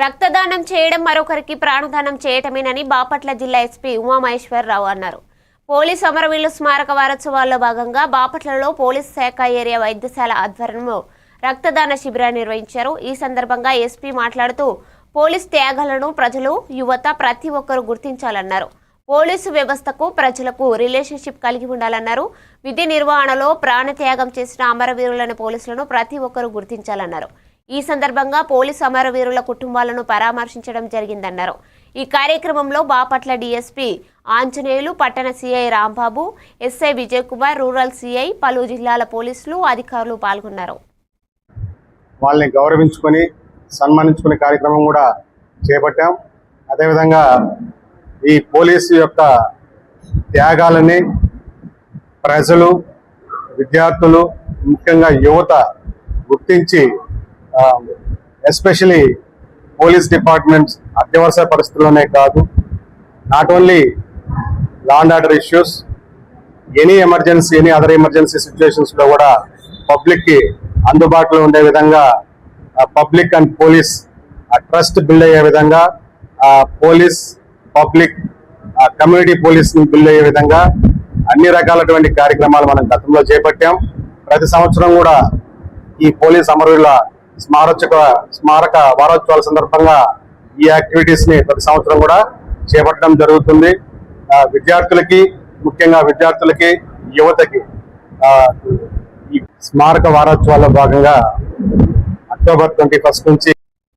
రక్తదానం చేయడం మరొకరికి ప్రాణదానం చేయటమేనని బాపట్ల జిల్లా ఎస్పీ ఉమామహేశ్వరరావు అన్నారు. పోలీస్ అమరవీరుల స్మారక వారోత్సవాల్లో భాగంగా బాపట్లలో పోలీస్ శాఖ ఏరియా వైద్యశాల ఆధ్వర్యంలో రక్తదాన శిబిరాన్ని నిర్వహించారు. ఈ సందర్భంగా ఎస్పీ మాట్లాడుతూ పోలీస్ త్యాగాలను ప్రజలు, యువత ప్రతి ఒక్కరూ గుర్తించాలన్నారు. పోలీసు వ్యవస్థకు ప్రజలకు రిలేషన్షిప్ కలిగి ఉండాలన్నారు. విధి నిర్వహణలో ప్రాణత్యాగం చేసిన అమరవీరులను పోలీసులను ప్రతి ఒక్కరూ గుర్తించాలన్నారు. ఈ సందర్భంగా పోలీసు అమరవీరుల కుటుంబాలను పరామర్శించడం జరిగిందన్నారు. ఈ కార్యక్రమంలో బాపట్ల డీఎస్పీ ఆంజనేయులు, పట్టణ CI Rambabu, SI Vijay Kumar, rural CI, పలు జిల్లాల పోలీసులు, అధికారులు పాల్గొన్నారు. వాళ్ళని గౌరవించుకొని సన్మానించుకునే కార్యక్రమం కూడా చేపట్టాం. అదేవిధంగా ఈ పోలీసు యొక్క త్యాగాలని ప్రజలు, విద్యార్థులు, ముఖ్యంగా యువత గుర్తించి ఎస్పెషలీ పోలీస్ డిపార్ట్మెంట్స్ అత్యవసర పరిస్థితుల్లోనే కాదు, not only law and order issues, any other emergency సిచ్యువేషన్స్లో కూడా పబ్లిక్కి అందుబాటులో ఉండే విధంగా public and police trust build అయ్యే విధంగా పోలీస్, పబ్లిక్, కమ్యూనిటీ పోలీస్ని బిల్డ్ అయ్యే విధంగా అన్ని రకాలటువంటి కార్యక్రమాలు మనం గతంలో చేపట్టాం. ప్రతి సంవత్సరం కూడా ఈ పోలీస్ అమరవీరుల స్మారక వారోత్సవాల సందర్భంగా ఈ యాక్టివిటీస్ ని ప్రతి సంవత్సరం కూడా చేపట్టడం జరుగుతుంది. ముఖ్యంగా విద్యార్థులకి, యువతకి ఈ స్మారక వారోత్సవాల్లో భాగంగా అక్టోబర్ 21 నుంచి